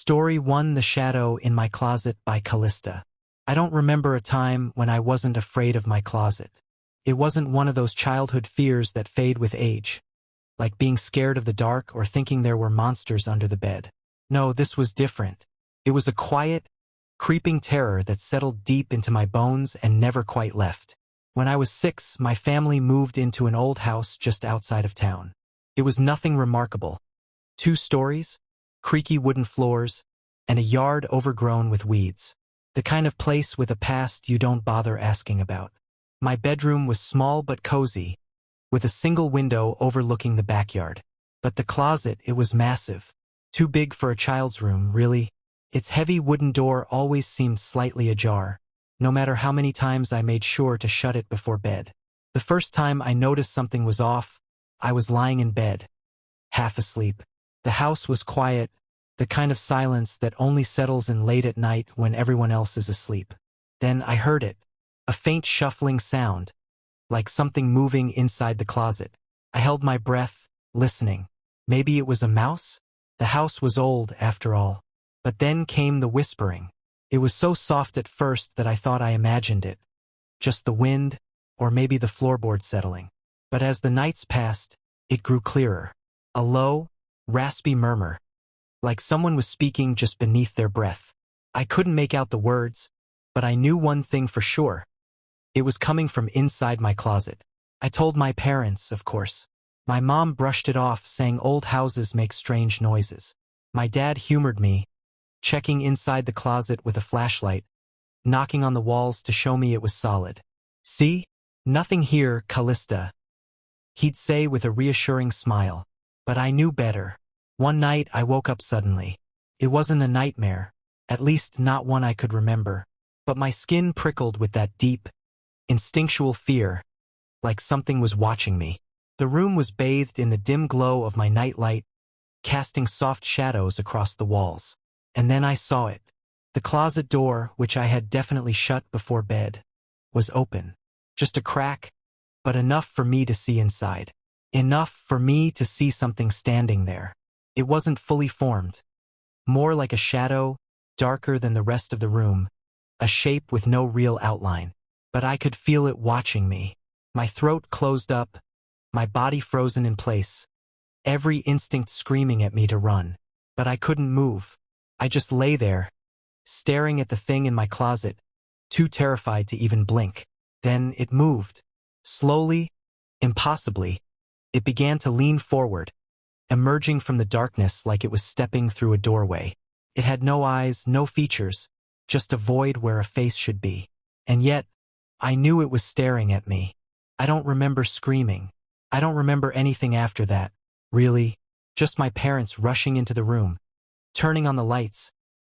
Story 1: The Shadow in My Closet by Callista. I don't remember a time when I wasn't afraid of my closet. It wasn't one of those childhood fears that fade with age, like being scared of the dark or thinking there were monsters under the bed. No, this was different. It was a quiet, creeping terror that settled deep into my bones and never quite left. When I was 6, my family moved into an old house just outside of town. It was nothing remarkable. 2 stories, creaky wooden floors, and a yard overgrown with weeds. The kind of place with a past you don't bother asking about. My bedroom was small but cozy, with a single window overlooking the backyard. But the closet, it was massive. Too big for a child's room, really. Its heavy wooden door always seemed slightly ajar, no matter how many times I made sure to shut it before bed. The first time I noticed something was off, I was lying in bed, half asleep. The house was quiet, the kind of silence that only settles in late at night when everyone else is asleep. Then I heard it, a faint shuffling sound, like something moving inside the closet. I held my breath, listening. Maybe it was a mouse? The house was old, after all. But then came the whispering. It was so soft at first that I thought I imagined it. Just the wind, or maybe the floorboard settling. But as the nights passed, it grew clearer. A low, raspy murmur, like someone was speaking just beneath their breath. I couldn't make out the words, but I knew one thing for sure. It was coming from inside my closet. I told my parents, of course. My mom brushed it off, saying old houses make strange noises. My dad humored me, checking inside the closet with a flashlight, knocking on the walls to show me it was solid. "See? Nothing here, Callista," he'd say with a reassuring smile. But I knew better. One night I woke up suddenly. It wasn't a nightmare, at least not one I could remember. But my skin prickled with that deep, instinctual fear, like something was watching me. The room was bathed in the dim glow of my nightlight, casting soft shadows across the walls. And then I saw it. The closet door, which I had definitely shut before bed, was open. Just a crack, but enough for me to see inside. Enough for me to see something standing there. It wasn't fully formed. More like a shadow, darker than the rest of the room, a shape with no real outline. But I could feel it watching me. My throat closed up, my body frozen in place, every instinct screaming at me to run. But I couldn't move. I just lay there, staring at the thing in my closet, too terrified to even blink. Then it moved. Slowly, impossibly. It began to lean forward, emerging from the darkness like it was stepping through a doorway. It had no eyes, no features, just a void where a face should be. And yet, I knew it was staring at me. I don't remember screaming. I don't remember anything after that, really. Just my parents rushing into the room, turning on the lights,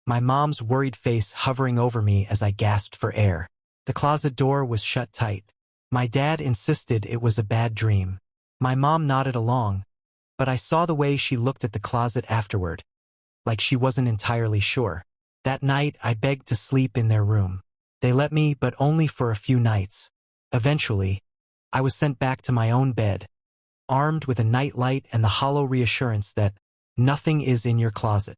my mom's worried face hovering over me as I gasped for air. The closet door was shut tight. My dad insisted it was a bad dream. My mom nodded along, but I saw the way she looked at the closet afterward, like she wasn't entirely sure. That night, I begged to sleep in their room. They let me, but only for a few nights. Eventually, I was sent back to my own bed, armed with a nightlight and the hollow reassurance that nothing is in your closet.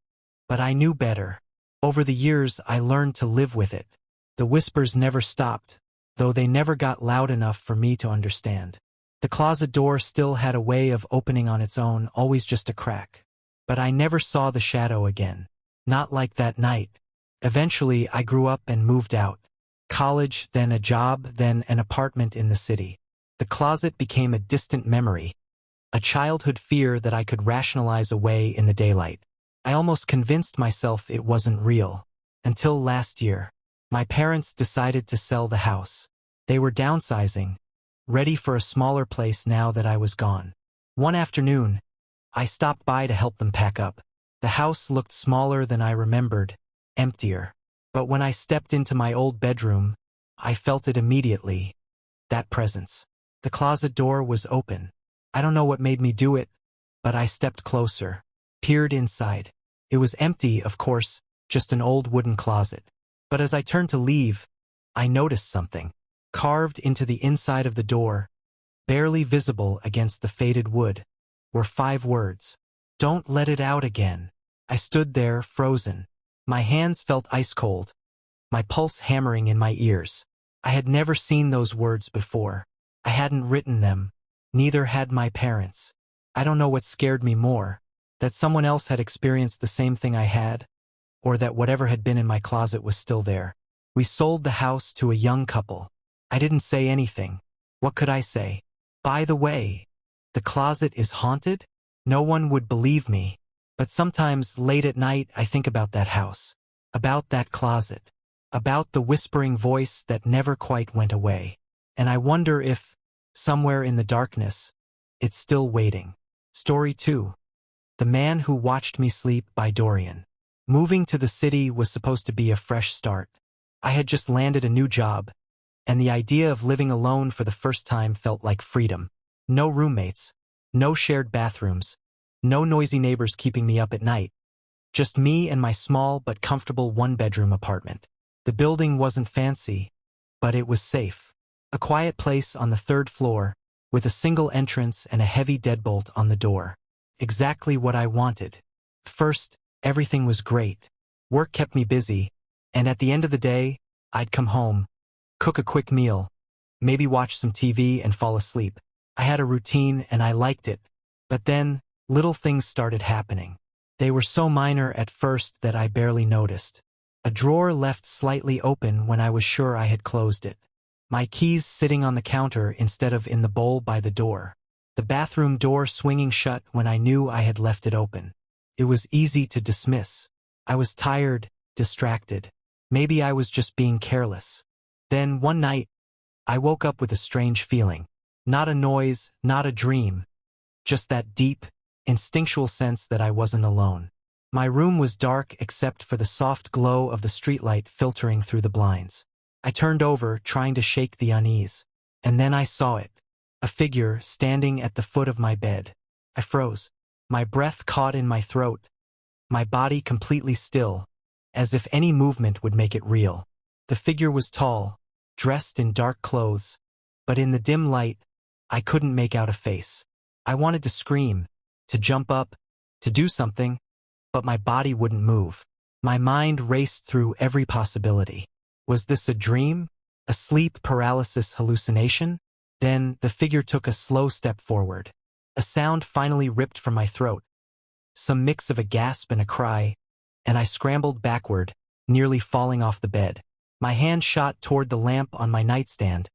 But I knew better. Over the years, I learned to live with it. The whispers never stopped, though they never got loud enough for me to understand. The closet door still had a way of opening on its own, always just a crack. But I never saw the shadow again. Not like that night. Eventually, I grew up and moved out. College, then a job, then an apartment in the city. The closet became a distant memory, a childhood fear that I could rationalize away in the daylight. I almost convinced myself it wasn't real. Until last year, my parents decided to sell the house. They were downsizing, ready for a smaller place now that I was gone. One afternoon, I stopped by to help them pack up. The house looked smaller than I remembered, emptier. But when I stepped into my old bedroom, I felt it immediately, that presence. The closet door was open. I don't know what made me do it, but I stepped closer, peered inside. It was empty, of course, just an old wooden closet. But as I turned to leave, I noticed something. Carved into the inside of the door, barely visible against the faded wood, were 5 words. "Don't let it out again." I stood there, frozen. My hands felt ice cold, my pulse hammering in my ears. I had never seen those words before. I hadn't written them. Neither had my parents. I don't know what scared me more, that someone else had experienced the same thing I had, or that whatever had been in my closet was still there. We sold the house to a young couple. I didn't say anything. What could I say? By the way, the closet is haunted? No one would believe me. But sometimes, late at night, I think about that house, about that closet, about the whispering voice that never quite went away. And I wonder if, somewhere in the darkness, it's still waiting. Story 2. The Man Who Watched Me Sleep by Dorian. Moving to the city was supposed to be a fresh start. I had just landed a new job, and the idea of living alone for the first time felt like freedom. No roommates, no shared bathrooms, no noisy neighbors keeping me up at night. Just me and my small but comfortable one-bedroom apartment. The building wasn't fancy, but it was safe. A quiet place on the 3rd floor, with a single entrance and a heavy deadbolt on the door. Exactly what I wanted. First, everything was great. Work kept me busy, and at the end of the day, I'd come home, cook a quick meal, maybe watch some TV and fall asleep. I had a routine and I liked it. But then, little things started happening. They were so minor at first that I barely noticed. A drawer left slightly open when I was sure I had closed it. My keys sitting on the counter instead of in the bowl by the door. The bathroom door swinging shut when I knew I had left it open. It was easy to dismiss. I was tired, distracted. Maybe I was just being careless. Then, one night, I woke up with a strange feeling. Not a noise, not a dream. Just that deep, instinctual sense that I wasn't alone. My room was dark except for the soft glow of the streetlight filtering through the blinds. I turned over, trying to shake the unease. And then I saw it. A figure standing at the foot of my bed. I froze. My breath caught in my throat. My body completely still, as if any movement would make it real. The figure was tall, dressed in dark clothes, but in the dim light, I couldn't make out a face. I wanted to scream, to jump up, to do something, but my body wouldn't move. My mind raced through every possibility. Was this a dream? A sleep paralysis hallucination? Then the figure took a slow step forward. A sound finally ripped from my throat. Some mix of a gasp and a cry, and I scrambled backward, nearly falling off the bed. My hand shot toward the lamp on my nightstand,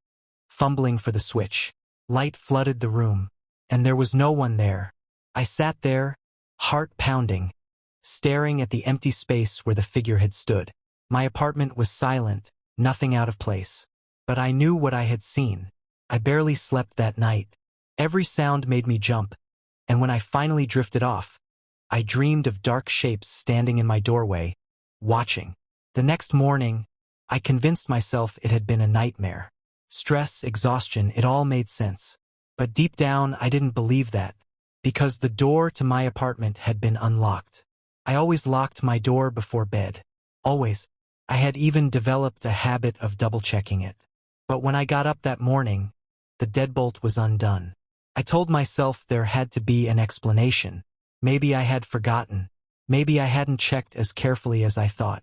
fumbling for the switch. Light flooded the room, and there was no one there. I sat there, heart pounding, staring at the empty space where the figure had stood. My apartment was silent, nothing out of place. But I knew what I had seen. I barely slept that night. Every sound made me jump, and when I finally drifted off, I dreamed of dark shapes standing in my doorway, watching. The next morning, I convinced myself it had been a nightmare. Stress, exhaustion, it all made sense. But deep down, I didn't believe that, because the door to my apartment had been unlocked. I always locked my door before bed. Always. I had even developed a habit of double-checking it. But when I got up that morning, the deadbolt was undone. I told myself there had to be an explanation. Maybe I had forgotten. Maybe I hadn't checked as carefully as I thought.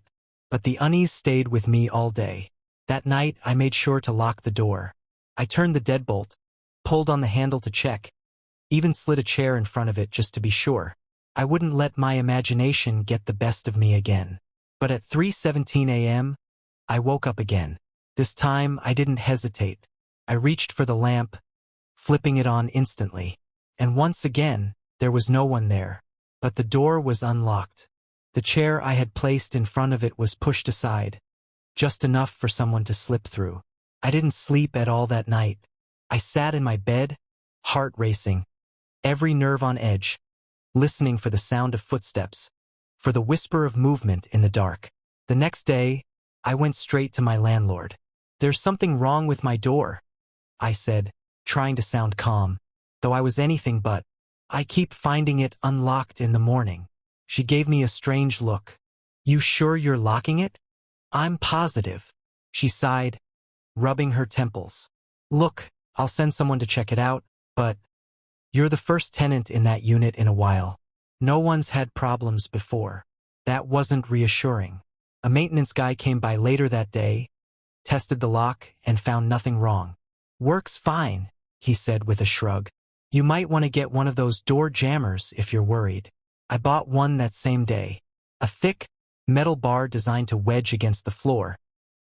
But the unease stayed with me all day. That night, I made sure to lock the door. I turned the deadbolt, pulled on the handle to check, even slid a chair in front of it just to be sure. I wouldn't let my imagination get the best of me again. But at 3:17 a.m., I woke up again. This time, I didn't hesitate. I reached for the lamp, flipping it on instantly. And once again, there was no one there. But the door was unlocked. The chair I had placed in front of it was pushed aside, just enough for someone to slip through. I didn't sleep at all that night. I sat in my bed, heart racing, every nerve on edge, listening for the sound of footsteps, for the whisper of movement in the dark. The next day, I went straight to my landlord. "There's something wrong with my door," I said, trying to sound calm, though I was anything but. "I keep finding it unlocked in the morning." She gave me a strange look. "You sure you're locking it?" "I'm positive," she sighed, rubbing her temples. "Look, I'll send someone to check it out, but you're the first tenant in that unit in a while. No one's had problems before." That wasn't reassuring. A maintenance guy came by later that day, tested the lock, and found nothing wrong. "Works fine," he said with a shrug. "You might want to get one of those door jammers if you're worried." I bought one that same day. A thick, metal bar designed to wedge against the floor,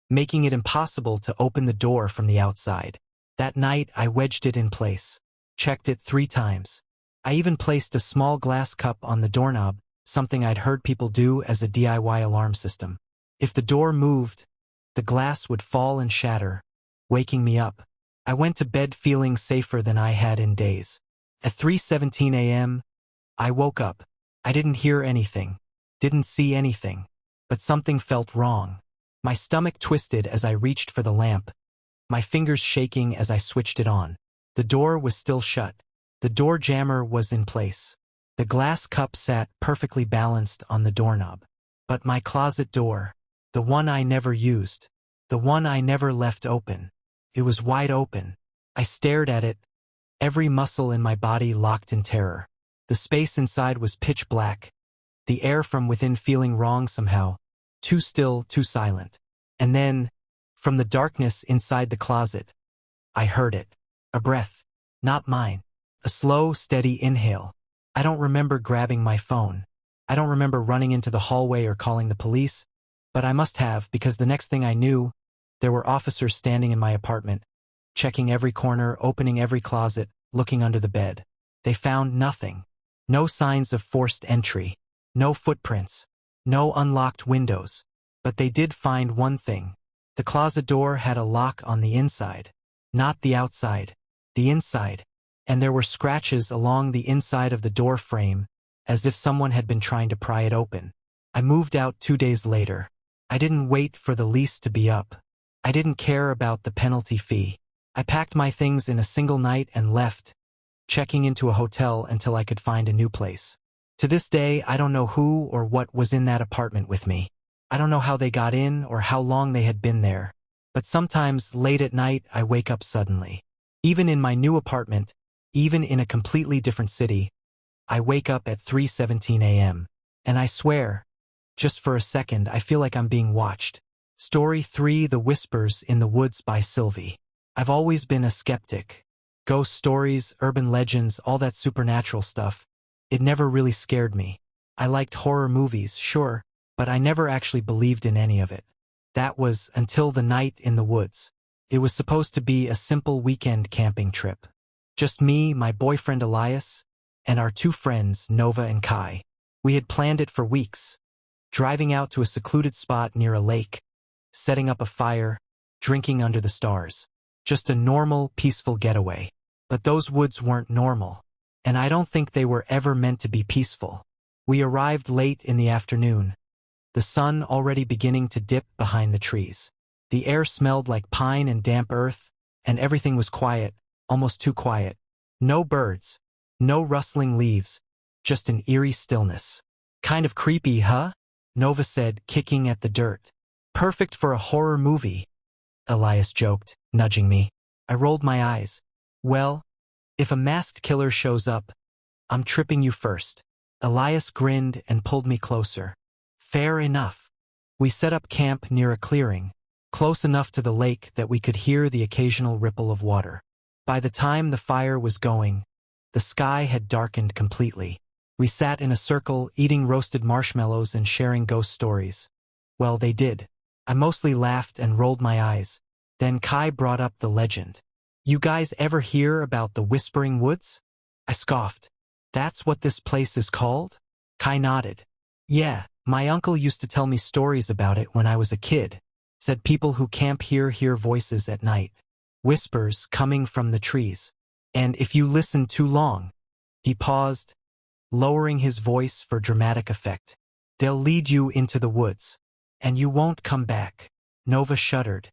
making it impossible to open the door from the outside. That night, I wedged it in place, checked it 3 times. I even placed a small glass cup on the doorknob, something I'd heard people do as a DIY alarm system. If the door moved, the glass would fall and shatter, waking me up. I went to bed feeling safer than I had in days. At 3:17 a.m., I woke up. I didn't hear anything, didn't see anything, but something felt wrong. My stomach twisted as I reached for the lamp, my fingers shaking as I switched it on. The door was still shut. The door jammer was in place. The glass cup sat perfectly balanced on the doorknob. But my closet door, the one I never used, the one I never left open, it was wide open. I stared at it, every muscle in my body locked in terror. The space inside was pitch black, the air from within feeling wrong somehow, too still, too silent. And then, from the darkness inside the closet, I heard it. A breath, not mine. A slow, steady inhale. I don't remember grabbing my phone. I don't remember running into the hallway or calling the police, but I must have, because the next thing I knew, there were officers standing in my apartment, checking every corner, opening every closet, looking under the bed. They found nothing. No signs of forced entry. No footprints. No unlocked windows. But they did find one thing. The closet door had a lock on the inside. Not the outside. The inside. And there were scratches along the inside of the door frame, as if someone had been trying to pry it open. I moved out 2 days later. I didn't wait for the lease to be up. I didn't care about the penalty fee. I packed my things in a single night and left, checking into a hotel until I could find a new place. To this day, I don't know who or what was in that apartment with me. I don't know how they got in or how long they had been there. But sometimes, late at night, I wake up suddenly. Even in my new apartment, even in a completely different city, I wake up at 3:17 a.m. And I swear, just for a second, I feel like I'm being watched. Story 3: The Whispers in the Woods by Sylvie. I've always been a skeptic. Ghost stories, urban legends, all that supernatural stuff. It never really scared me. I liked horror movies, sure, but I never actually believed in any of it. That was until the night in the woods. It was supposed to be a simple weekend camping trip. Just me, my boyfriend Elias, and our 2 friends, Nova and Kai. We had planned it for weeks, driving out to a secluded spot near a lake, setting up a fire, drinking under the stars. Just a normal, peaceful getaway. But those woods weren't normal, and I don't think they were ever meant to be peaceful. We arrived late in the afternoon, the sun already beginning to dip behind the trees. The air smelled like pine and damp earth, and everything was quiet, almost too quiet. No birds, no rustling leaves, just an eerie stillness. "Kind of creepy, huh?" Nova said, kicking at the dirt. "Perfect for a horror movie," Elias joked, nudging me. I rolled my eyes. "Well, if a masked killer shows up, I'm tripping you first." Elias grinned and pulled me closer. "Fair enough." We set up camp near a clearing, close enough to the lake that we could hear the occasional ripple of water. By the time the fire was going, the sky had darkened completely. We sat in a circle, eating roasted marshmallows and sharing ghost stories. Well, they did. I mostly laughed and rolled my eyes. Then Kai brought up the legend. "You guys ever hear about the Whispering Woods?" I scoffed. "That's what this place is called?" Kai nodded. "Yeah, my uncle used to tell me stories about it when I was a kid. Said people who camp here hear voices at night. Whispers coming from the trees. And if you listen too long," he paused, lowering his voice for dramatic effect, "they'll lead you into the woods. And you won't come back." Nova shuddered.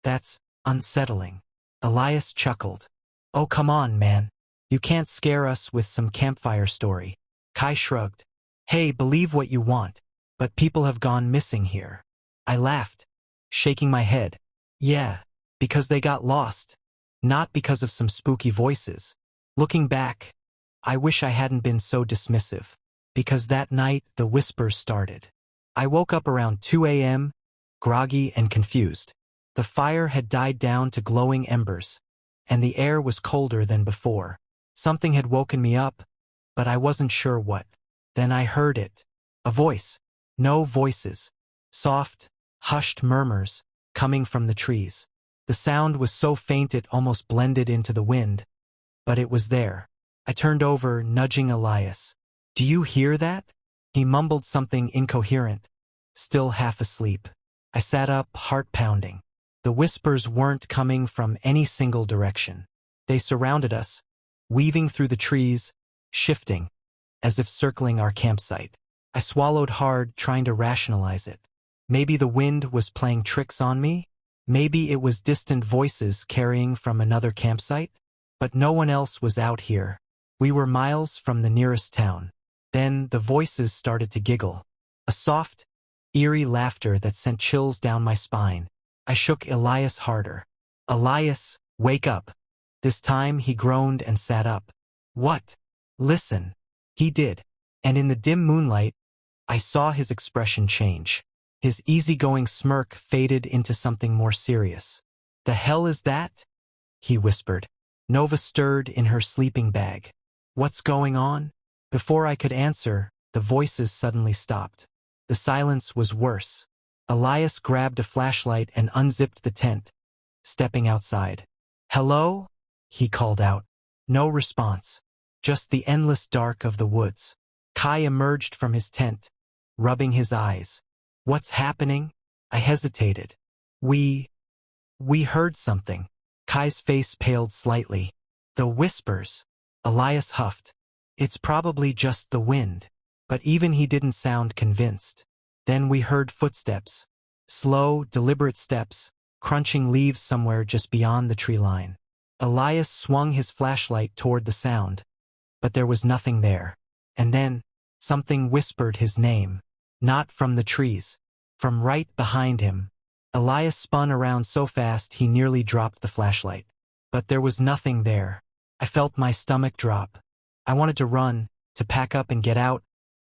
"That's unsettling." Elias chuckled. "Oh, come on, man. You can't scare us with some campfire story." Kai shrugged. "Hey, believe what you want, but people have gone missing here." I laughed, shaking my head. "Yeah, because they got lost, not because of some spooky voices." Looking back, I wish I hadn't been so dismissive, because that night the whispers started. I woke up around 2 a.m., groggy and confused. The fire had died down to glowing embers, and the air was colder than before. Something had woken me up, but I wasn't sure what. Then I heard it. A voice. No voices. Soft, hushed murmurs, coming from the trees. The sound was so faint it almost blended into the wind, but it was there. I turned over, nudging Elias. "Do you hear that?" He mumbled something incoherent, still half asleep. I sat up, heart pounding. The whispers weren't coming from any single direction. They surrounded us, weaving through the trees, shifting, as if circling our campsite. I swallowed hard, trying to rationalize it. Maybe the wind was playing tricks on me? Maybe it was distant voices carrying from another campsite? But no one else was out here. We were miles from the nearest town. Then the voices started to giggle. A soft, eerie laughter that sent chills down my spine. I shook Elias harder. "Elias, wake up." This time he groaned and sat up. "What?" "Listen." He did. And in the dim moonlight, I saw his expression change. His easygoing smirk faded into something more serious. "The hell is that?" he whispered. Nova stirred in her sleeping bag. "What's going on?" Before I could answer, the voices suddenly stopped. The silence was worse. Elias grabbed a flashlight and unzipped the tent, stepping outside. "Hello?" he called out. No response. Just the endless dark of the woods. Kai emerged from his tent, rubbing his eyes. "What's happening?" I hesitated. We heard something." Kai's face paled slightly. "The whispers." Elias huffed. "It's probably just the wind." But even he didn't sound convinced. Then we heard footsteps. Slow, deliberate steps, crunching leaves somewhere just beyond the tree line. Elias swung his flashlight toward the sound, but there was nothing there. And then, something whispered his name. Not from the trees. From right behind him. Elias spun around so fast he nearly dropped the flashlight. But there was nothing there. I felt my stomach drop. I wanted to run, to pack up and get out,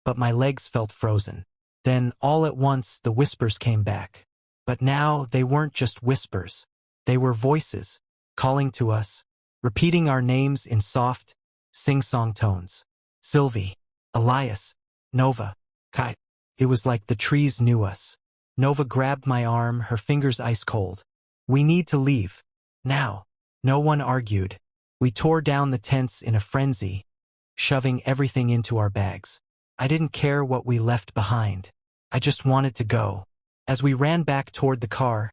but my legs felt frozen. Then, all at once, the whispers came back. But now, they weren't just whispers. They were voices, calling to us, repeating our names in soft, sing-song tones. Sylvie, Elias, Nova, Kai. It was like the trees knew us. Nova grabbed my arm, her fingers ice cold. "We need to leave. Now." No one argued. We tore down the tents in a frenzy, shoving everything into our bags. I didn't care what we left behind. I just wanted to go. As we ran back toward the car,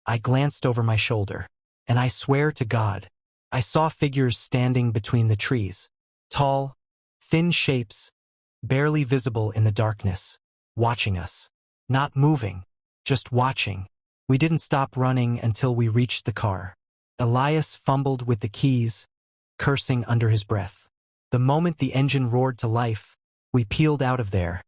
I glanced over my shoulder, and I swear to God, I saw figures standing between the trees. Tall, thin shapes, barely visible in the darkness, watching us. Not moving, just watching. We didn't stop running until we reached the car. Elias fumbled with the keys, cursing under his breath. The moment the engine roared to life, we peeled out of there,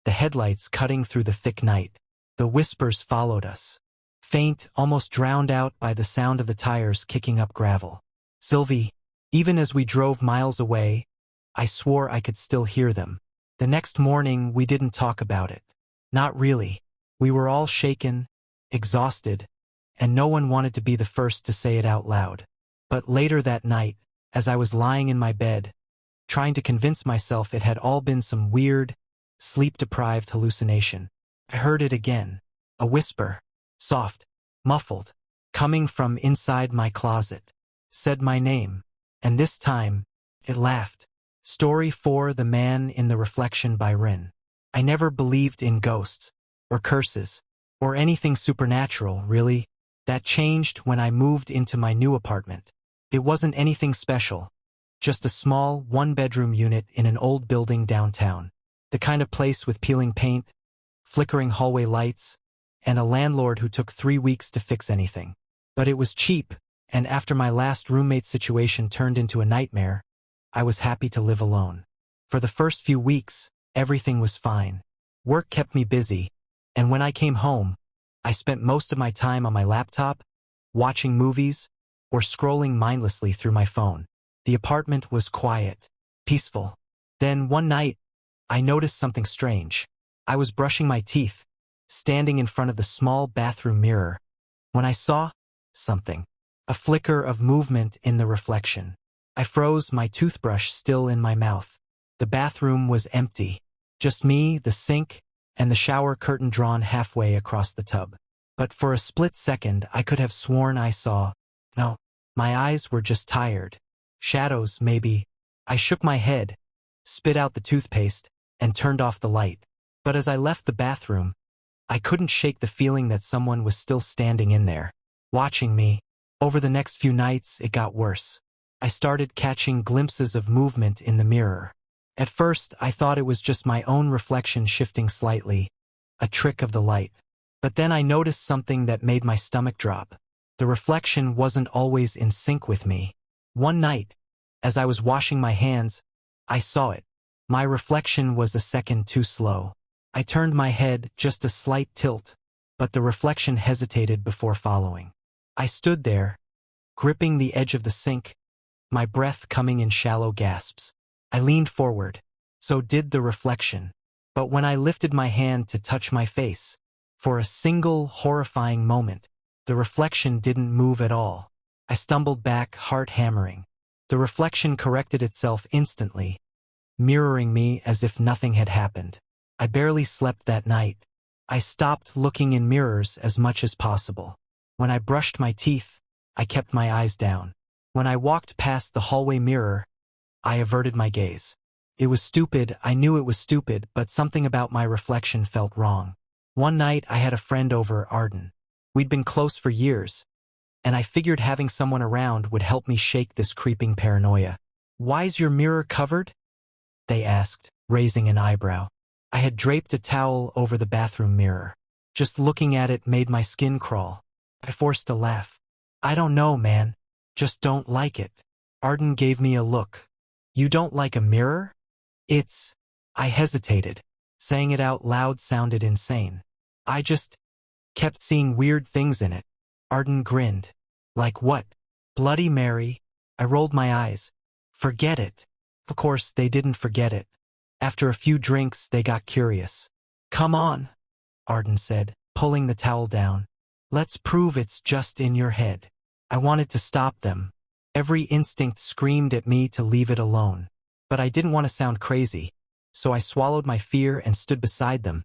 the headlights cutting through the thick night. The whispers followed us, faint, almost drowned out by the sound of the tires kicking up gravel. Sylvie, even as we drove miles away, I swore I could still hear them. The next morning, we didn't talk about it. Not really. We were all shaken, exhausted, and no one wanted to be the first to say it out loud. But later that night, as I was lying in my bed, trying to convince myself it had all been some weird, sleep-deprived hallucination, I heard it again. A whisper, soft, muffled, coming from inside my closet, said my name, and this time, it laughed. Story 4: The Man in the Reflection by Rin. I never believed in ghosts, or curses, or anything supernatural, really. That changed when I moved into my new apartment. It wasn't anything special, just a small, one-bedroom unit in an old building downtown. The kind of place with peeling paint, flickering hallway lights, and a landlord who took 3 weeks to fix anything. But it was cheap, and after my last roommate situation turned into a nightmare, I was happy to live alone. For the first few weeks, everything was fine. Work kept me busy, and when I came home, I spent most of my time on my laptop, watching movies, or scrolling mindlessly through my phone. The apartment was quiet, peaceful. Then one night, I noticed something strange. I was brushing my teeth, standing in front of the small bathroom mirror, when I saw something. A flicker of movement in the reflection. I froze, my toothbrush still in my mouth. The bathroom was empty. Just me, the sink, and the shower curtain drawn halfway across the tub. But for a split second, I could have sworn I saw. No, my eyes were just tired. Shadows, maybe. I shook my head, spit out the toothpaste, and turned off the light. But as I left the bathroom, I couldn't shake the feeling that someone was still standing in there, watching me. Over the next few nights, it got worse. I started catching glimpses of movement in the mirror. At first, I thought it was just my own reflection shifting slightly, a trick of the light. But then I noticed something that made my stomach drop. The reflection wasn't always in sync with me. One night, as I was washing my hands, I saw it. My reflection was a second too slow. I turned my head, just a slight tilt, but the reflection hesitated before following. I stood there, gripping the edge of the sink, my breath coming in shallow gasps. I leaned forward. So did the reflection. But when I lifted my hand to touch my face, for a single horrifying moment, the reflection didn't move at all. I stumbled back, heart hammering. The reflection corrected itself instantly, mirroring me as if nothing had happened. I barely slept that night. I stopped looking in mirrors as much as possible. When I brushed my teeth, I kept my eyes down. When I walked past the hallway mirror, I averted my gaze. It was stupid, I knew it was stupid, but something about my reflection felt wrong. One night I had a friend over, Arden. We'd been close for years, and I figured having someone around would help me shake this creeping paranoia. "Why's your mirror covered?" they asked, raising an eyebrow. I had draped a towel over the bathroom mirror. Just looking at it made my skin crawl. I forced a laugh. "I don't know, man. Just don't like it." Arden gave me a look. "You don't like a mirror?" "It's..." I hesitated. Saying it out loud sounded insane. "I just kept seeing weird things in it." Arden grinned. "Like what?" "Bloody Mary." I rolled my eyes. "Forget it." Of course, they didn't forget it. After a few drinks, they got curious. "Come on," Arden said, pulling the towel down. "Let's prove it's just in your head." I wanted to stop them. Every instinct screamed at me to leave it alone. But I didn't want to sound crazy, so I swallowed my fear and stood beside them,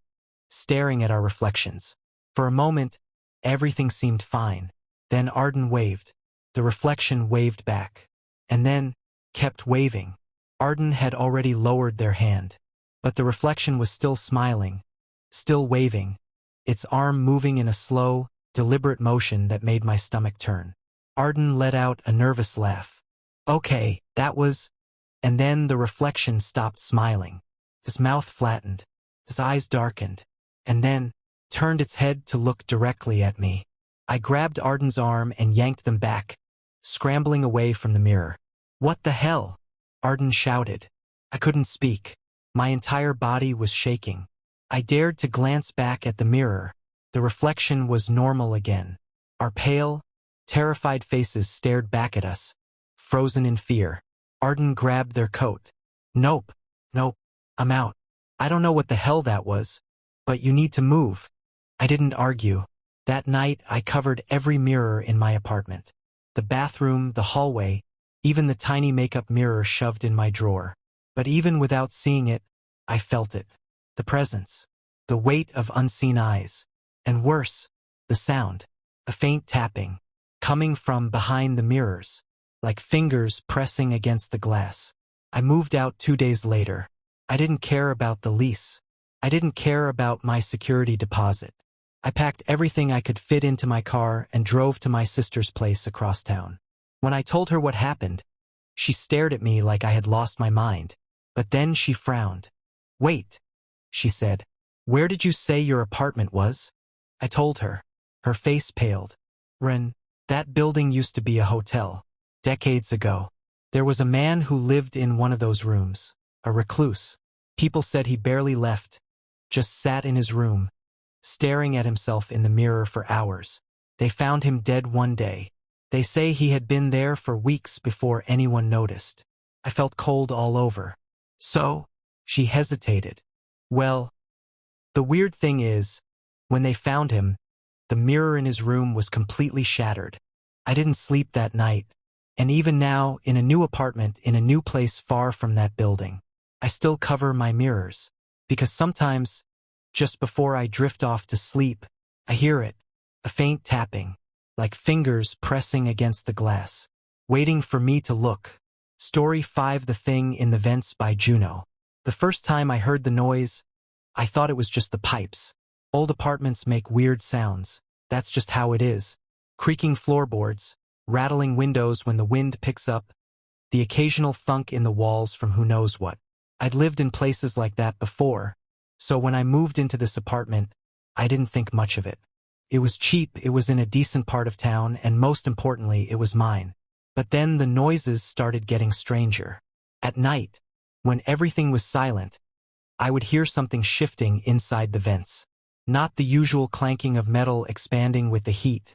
staring at our reflections. For a moment, everything seemed fine. Then Arden waved. The reflection waved back. And then kept waving. Arden had already lowered their hand. But the reflection was still smiling, still waving, its arm moving in a slow, deliberate motion that made my stomach turn. Arden let out a nervous laugh. "Okay, that was..." And then the reflection stopped smiling. His mouth flattened, his eyes darkened, and then turned its head to look directly at me. I grabbed Arden's arm and yanked them back, scrambling away from the mirror. "What the hell?" Arden shouted. I couldn't speak. My entire body was shaking. I dared to glance back at the mirror. The reflection was normal again. Our pale, terrified faces stared back at us, frozen in fear. Arden grabbed their coat. Nope, I'm out. I don't know what the hell that was, but you need to move." I didn't argue. That night, I covered every mirror in my apartment. The bathroom, the hallway, even the tiny makeup mirror shoved in my drawer. But even without seeing it, I felt it. The presence. The weight of unseen eyes. And worse, the sound. A faint tapping. Coming from behind the mirrors. Like fingers pressing against the glass. I moved out 2 days later. I didn't care about the lease. I didn't care about my security deposit. I packed everything I could fit into my car and drove to my sister's place across town. When I told her what happened, she stared at me like I had lost my mind. But then she frowned. "Wait," she said. "Where did you say your apartment was?" I told her. Her face paled. "Ren, that building used to be a hotel. Decades ago. There was a man who lived in one of those rooms. A recluse. People said he barely left. Just sat in his room, staring at himself in the mirror for hours. They found him dead one day. They say he had been there for weeks before anyone noticed." I felt cold all over. "So?" She hesitated. "Well, The weird thing is, when they found him, the mirror in his room was completely shattered. I didn't sleep that night, and even now, in a new apartment, in a new place far from that building, I still cover my mirrors, because sometimes, just before I drift off to sleep, I hear it, a faint tapping, like fingers pressing against the glass, waiting for me to look. Story 5: The Thing in the Vents by Juno. The first time I heard the noise, I thought it was just the pipes. Old apartments make weird sounds. That's just how it is. Creaking floorboards, rattling windows when the wind picks up, the occasional thunk in the walls from who knows what. I'd lived in places like that before, so when I moved into this apartment, I didn't think much of it. It was cheap, it was in a decent part of town, and most importantly, it was mine. But then the noises started getting stranger. At night, when everything was silent, I would hear something shifting inside the vents. Not the usual clanking of metal expanding with the heat.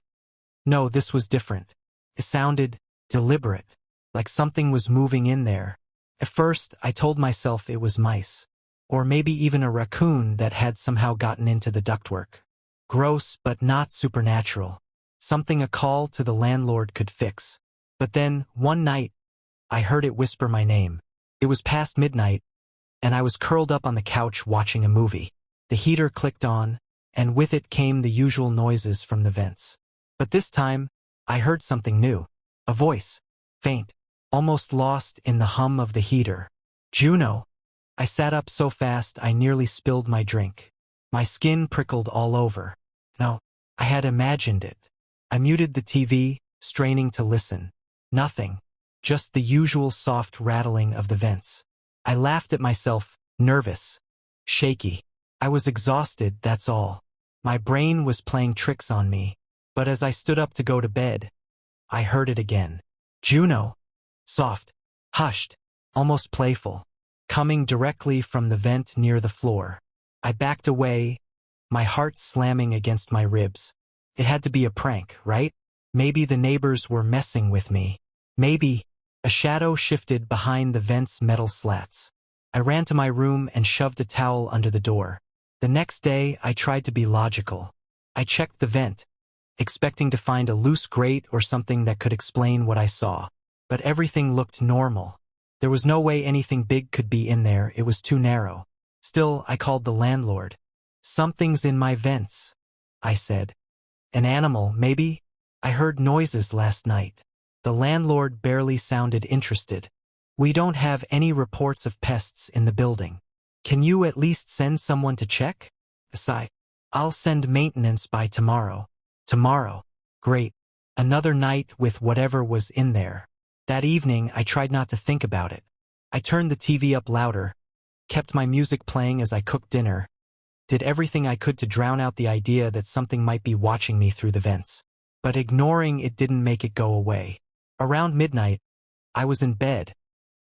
No, this was different. It sounded deliberate, like something was moving in there. At first, I told myself it was mice, or maybe even a raccoon that had somehow gotten into the ductwork. Gross, but not supernatural. Something a call to the landlord could fix. But then, one night, I heard it whisper my name. It was past midnight, and I was curled up on the couch watching a movie. The heater clicked on, and with it came the usual noises from the vents. But this time, I heard something new. A voice, faint, almost lost in the hum of the heater. Juno. I sat up so fast I nearly spilled my drink. My skin prickled all over. No, I had imagined it. I muted the TV, straining to listen. Nothing. Just the usual soft rattling of the vents. I laughed at myself, nervous, shaky. I was exhausted, that's all. My brain was playing tricks on me. But as I stood up to go to bed, I heard it again. Juno. Soft, hushed, almost playful, coming directly from the vent near the floor. I backed away, my heart slamming against my ribs. It had to be a prank, right? Maybe the neighbors were messing with me. Maybe. A shadow shifted behind the vent's metal slats. I ran to my room and shoved a towel under the door. The next day, I tried to be logical. I checked the vent, expecting to find a loose grate or something that could explain what I saw. But everything looked normal. There was no way anything big could be in there, it was too narrow. Still, I called the landlord. Something's in my vents, I said. An animal, maybe? I heard noises last night. The landlord barely sounded interested. We don't have any reports of pests in the building. Can you at least send someone to check? Sigh. I'll send maintenance by tomorrow. Tomorrow. Great. Another night with whatever was in there. That evening, I tried not to think about it. I turned the TV up louder, kept my music playing as I cooked dinner, did everything I could to drown out the idea that something might be watching me through the vents. But ignoring it didn't make it go away. Around midnight, I was in bed,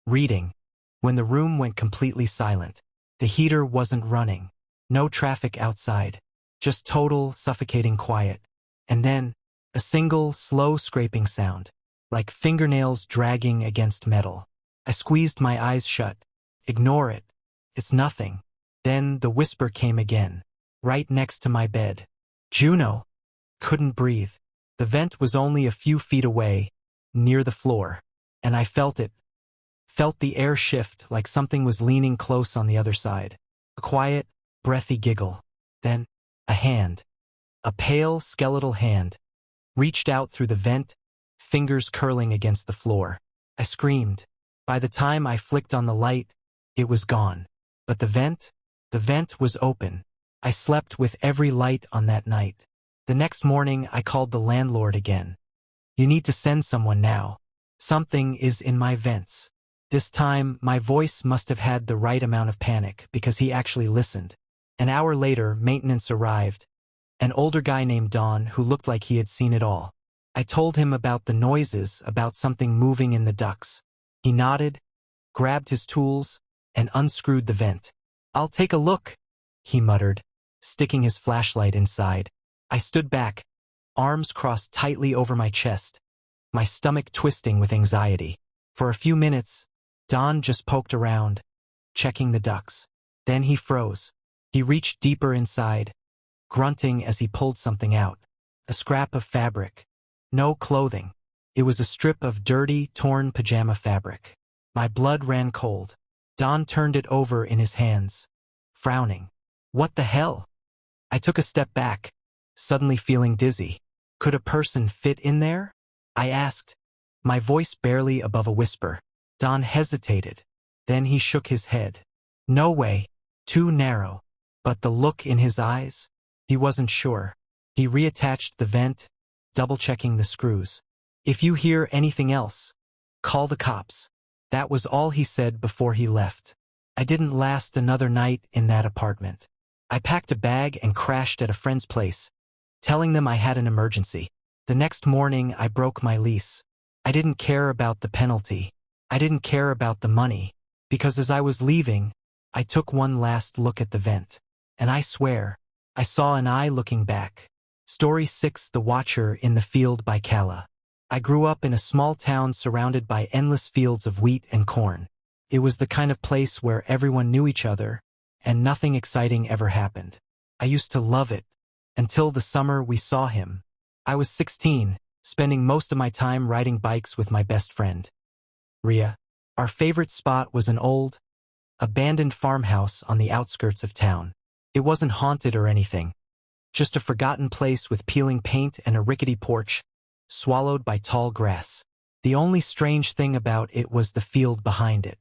reading, when the room went completely silent. The heater wasn't running. No traffic outside. Just total, suffocating quiet. And then, a single, slow scraping sound, like fingernails dragging against metal. I squeezed my eyes shut. Ignore it. It's nothing. Then the whisper came again, right next to my bed. Juno. Couldn't breathe. The vent was only a few feet away, near the floor, and I felt it. Felt the air shift like something was leaning close on the other side. A quiet, breathy giggle. Then, a hand. A pale, skeletal hand. Reached out through the vent, fingers curling against the floor. I screamed. By the time I flicked on the light, it was gone. But the vent was open. I slept with every light on that night. The next morning, I called the landlord again. You need to send someone now. Something is in my vents. This time, my voice must have had the right amount of panic because he actually listened. An hour later, maintenance arrived. An older guy named Don who looked like he had seen it all. I told him about the noises, about something moving in the ducts. He nodded, grabbed his tools, and unscrewed the vent. I'll take a look, he muttered, sticking his flashlight inside. I stood back, arms crossed tightly over my chest, my stomach twisting with anxiety. For a few minutes, Don just poked around, checking the ducts. Then he froze. He reached deeper inside, grunting as he pulled something out. A scrap of fabric. No clothing. It was a strip of dirty, torn pajama fabric. My blood ran cold. Don turned it over in his hands, frowning. What the hell? I took a step back, suddenly feeling dizzy. Could a person fit in there? I asked, my voice barely above a whisper. Don hesitated. Then he shook his head. No way. Too narrow. But the look in his eyes? He wasn't sure. He reattached the vent, double-checking the screws. If you hear anything else, call the cops. That was all he said before he left. I didn't last another night in that apartment. I packed a bag and crashed at a friend's place, telling them I had an emergency. The next morning, I broke my lease. I didn't care about the penalty. I didn't care about the money, because as I was leaving, I took one last look at the vent. And I swear, I saw an eye looking back. Story 6: The Watcher in the Field by Kala. I grew up in a small town surrounded by endless fields of wheat and corn. It was the kind of place where everyone knew each other, and nothing exciting ever happened. I used to love it, until the summer we saw him. I was 16, spending most of my time riding bikes with my best friend, Ria. Our favorite spot was an old, abandoned farmhouse on the outskirts of town. It wasn't haunted or anything, just a forgotten place with peeling paint and a rickety porch, swallowed by tall grass. The only strange thing about it was the field behind it.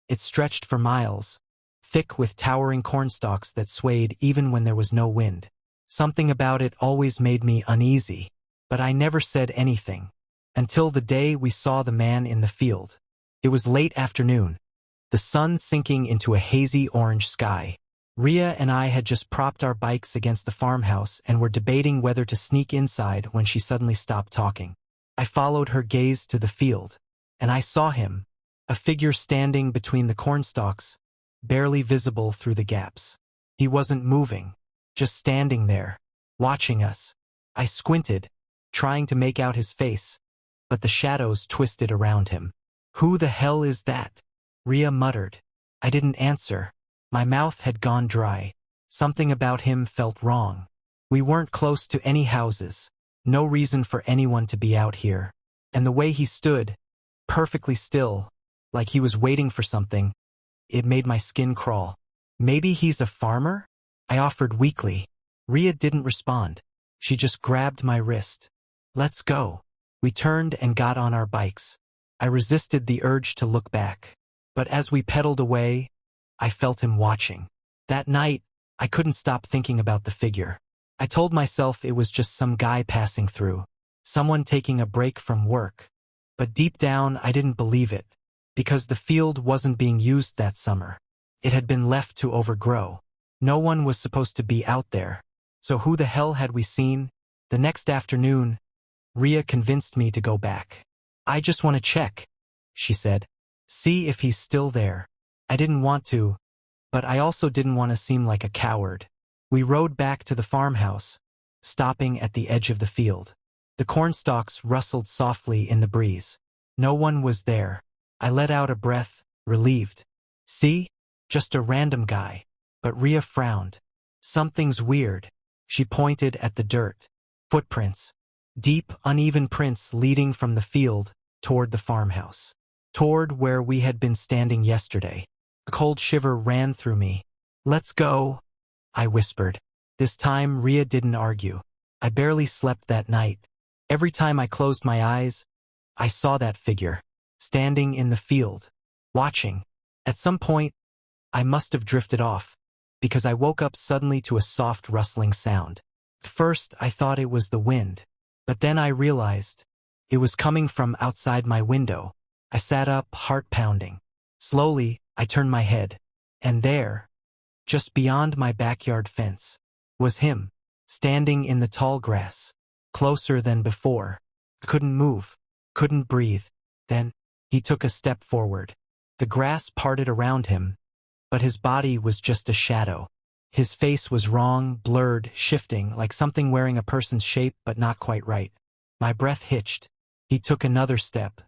It stretched for miles, thick with towering cornstalks that swayed even when there was no wind. Something about it always made me uneasy, but I never said anything, until the day we saw the man in the field. It was late afternoon, the sun sinking into a hazy orange sky. Ria and I had just propped our bikes against the farmhouse and were debating whether to sneak inside when she suddenly stopped talking. I followed her gaze to the field, and I saw him, a figure standing between the cornstalks, barely visible through the gaps. He wasn't moving, just standing there, watching us. I squinted, trying to make out his face, but the shadows twisted around him. Who the hell is that? Ria muttered. I didn't answer. My mouth had gone dry. Something about him felt wrong. We weren't close to any houses. No reason for anyone to be out here. And the way he stood, perfectly still, like he was waiting for something, it made my skin crawl. Maybe he's a farmer? I offered weakly. Ria didn't respond. She just grabbed my wrist. Let's go. We turned and got on our bikes. I resisted the urge to look back. But as we pedaled away, I felt him watching. That night, I couldn't stop thinking about the figure. I told myself it was just some guy passing through, someone taking a break from work. But deep down, I didn't believe it, because the field wasn't being used that summer. It had been left to overgrow. No one was supposed to be out there. So who the hell had we seen? The next afternoon, Ria convinced me to go back. I just want to check, she said. See if he's still there. I didn't want to, but I also didn't want to seem like a coward. We rode back to the farmhouse, stopping at the edge of the field. The cornstalks rustled softly in the breeze. No one was there. I let out a breath, relieved. See? Just a random guy. But Ria frowned. Something's weird. She pointed at the dirt. Footprints. Deep, uneven prints leading from the field toward the farmhouse. Toward where we had been standing yesterday. A cold shiver ran through me. Let's go, I whispered. This time Ria didn't argue. I barely slept that night. Every time I closed my eyes, I saw that figure, standing in the field, watching. At some point, I must have drifted off, because I woke up suddenly to a soft rustling sound. At first, I thought it was the wind, but then I realized it was coming from outside my window. I sat up, heart pounding. Slowly, I turned my head, and there, just beyond my backyard fence, was him, standing in the tall grass, closer than before. I couldn't move, couldn't breathe. Then, he took a step forward. The grass parted around him, but his body was just a shadow. His face was wrong, blurred, shifting, like something wearing a person's shape but not quite right. My breath hitched. He took another step,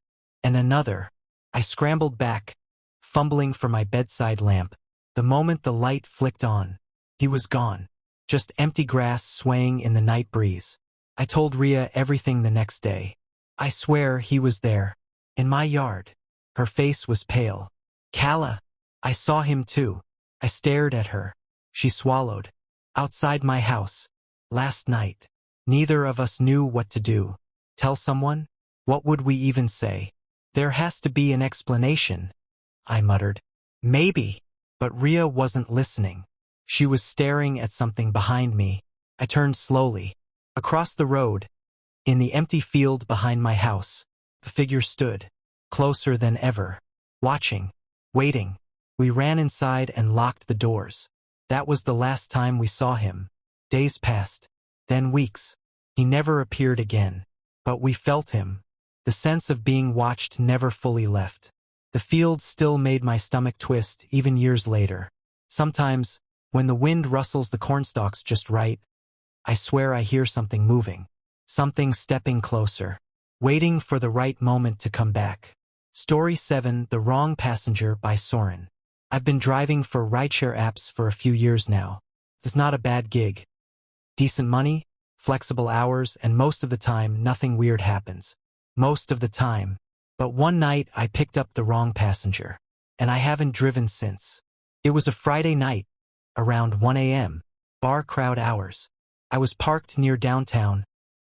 and another. I scrambled back, fumbling for my bedside lamp. The moment the light flicked on, He was gone. Just empty grass swaying in the night breeze. I told Rhea everything the next day. I swear he was there. In my yard. Her face was pale. Calla. I saw him too. I stared at her. She swallowed. Outside my house. Last night. Neither of us knew what to do. Tell someone? What would we even say? There has to be an explanation, I muttered. Maybe. But Rhea wasn't listening. She was staring at something behind me. I turned slowly. Across the road, in the empty field behind my house, the figure stood, closer than ever, watching, waiting. We ran inside and locked the doors. That was the last time we saw him. Days passed, then weeks. He never appeared again. But we felt him. The sense of being watched never fully left. The field still made my stomach twist even years later. Sometimes, when the wind rustles the cornstalks just right, I swear I hear something moving. Something stepping closer. Waiting for the right moment to come back. Story 7: The Wrong Passenger by Soren. I've been driving for rideshare apps for a few years now. It's not a bad gig. Decent money, flexible hours, and most of the time nothing weird happens. Most of the time. But one night I picked up the wrong passenger. And I haven't driven since. It was a Friday night, around 1 a.m., bar crowd hours. I was parked near downtown,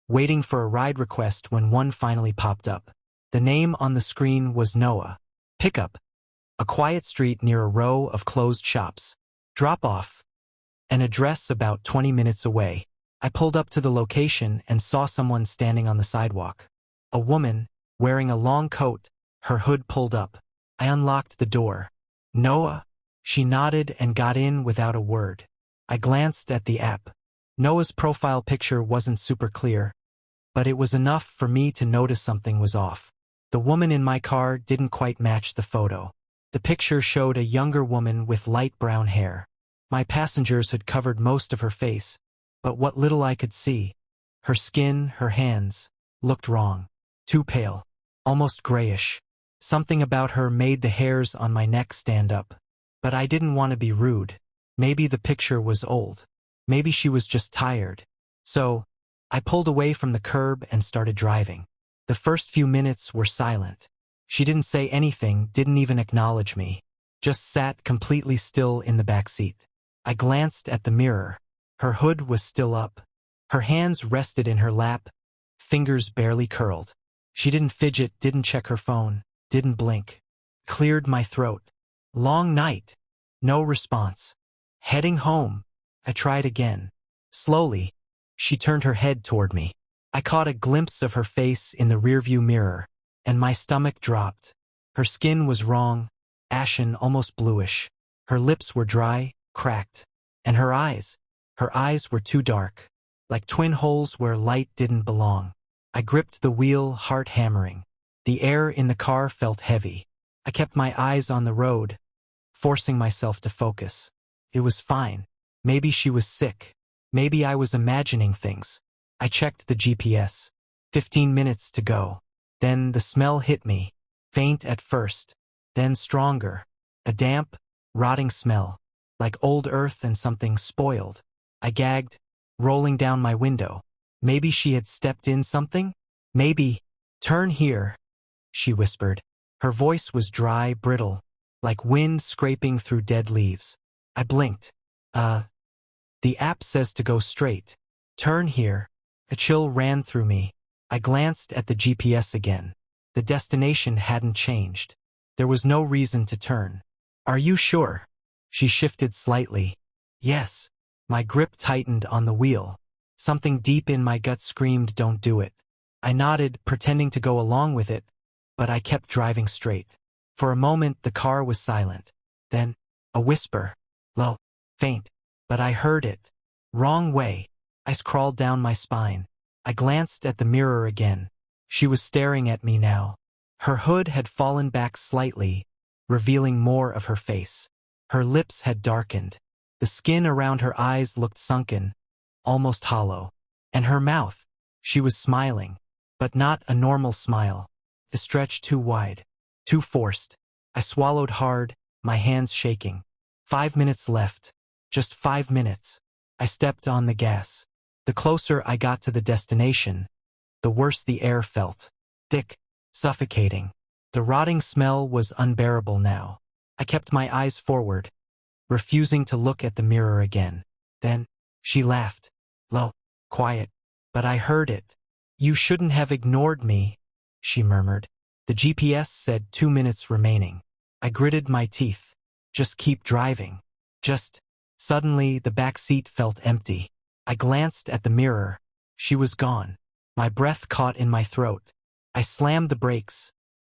waiting for a ride request when one finally popped up. The name on the screen was Noah. Pickup. A quiet street near a row of closed shops. Drop off. An address about 20 minutes away. I pulled up to the location and saw someone standing on the sidewalk. A woman, wearing a long coat, her hood pulled up. I unlocked the door. Noah? She nodded and got in without a word. I glanced at the app. Noah's profile picture wasn't super clear, but it was enough for me to notice something was off. The woman in my car didn't quite match the photo. The picture showed a younger woman with light brown hair. My passengers had covered most of her face, but what little I could see, her skin, her hands, looked wrong. Too pale. Almost grayish. Something about her made the hairs on my neck stand up. But I didn't want to be rude. Maybe the picture was old. Maybe she was just tired. So, I pulled away from the curb and started driving. The first few minutes were silent. She didn't say anything, didn't even acknowledge me. Just sat completely still in the back seat. I glanced at the mirror. Her hood was still up. Her hands rested in her lap, fingers barely curled. She didn't fidget, didn't check her phone, didn't blink. Cleared my throat. Long night. No response. Heading home. I tried again. Slowly. She turned her head toward me. I caught a glimpse of her face in the rearview mirror, and my stomach dropped. Her skin was wrong, ashen, almost bluish. Her lips were dry, cracked. And her eyes were too dark, like twin holes where light didn't belong. I gripped the wheel, heart hammering. The air in the car felt heavy. I kept my eyes on the road, forcing myself to focus. It was fine. Maybe she was sick. Maybe I was imagining things. I checked the GPS. 15 minutes to go. Then the smell hit me. Faint at first, then stronger. A damp, rotting smell, like old earth and something spoiled. I gagged, rolling down my window. Maybe she had stepped in something? Maybe. Turn here, she whispered. Her voice was dry, brittle, like wind scraping through dead leaves. I blinked. The app says to go straight. Turn here. A chill ran through me. I glanced at the GPS again. The destination hadn't changed. There was no reason to turn. Are you sure? She shifted slightly. Yes. My grip tightened on the wheel. Something deep in my gut screamed, don't do it. I nodded, pretending to go along with it, but I kept driving straight. For a moment, the car was silent. Then, a whisper. Low, faint, but I heard it. Wrong way. Ice crawled down my spine. I glanced at the mirror again. She was staring at me now. Her hood had fallen back slightly, revealing more of her face. Her lips had darkened. The skin around her eyes looked sunken, almost hollow. And her mouth. She was smiling, but not a normal smile. The stretch too wide, too forced. I swallowed hard, my hands shaking. 5 minutes left. Just 5 minutes. I stepped on the gas. The closer I got to the destination, the worse the air felt. Thick, suffocating. The rotting smell was unbearable now. I kept my eyes forward, refusing to look at the mirror again. Then, she laughed. Low, quiet, but I heard it. You shouldn't have ignored me, she murmured. The GPS said 2 minutes remaining. I gritted my teeth. Just keep driving. Suddenly, the back seat felt empty. I glanced at the mirror. She was gone. My breath caught in my throat. I slammed the brakes,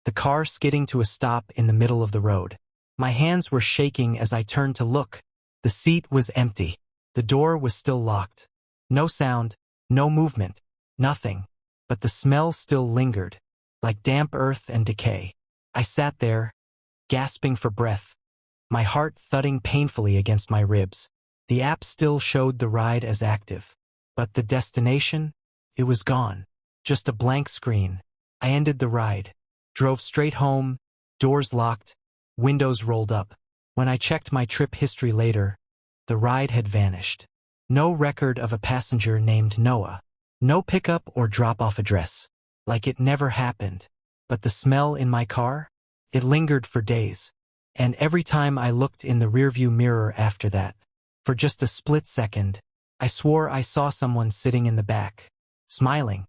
the car skidding to a stop in the middle of the road. My hands were shaking as I turned to look. The seat was empty. The door was still locked. No sound, no movement, nothing. But the smell still lingered, like damp earth and decay. I sat there, gasping for breath, my heart thudding painfully against my ribs. The app still showed the ride as active. But the destination? It was gone. Just a blank screen. I ended the ride, drove straight home, doors locked, windows rolled up. When I checked my trip history later, the ride had vanished. No record of a passenger named Noah. No pickup or drop-off address. Like it never happened. But the smell in my car? It lingered for days. And every time I looked in the rearview mirror after that, for just a split second, I swore I saw someone sitting in the back, smiling,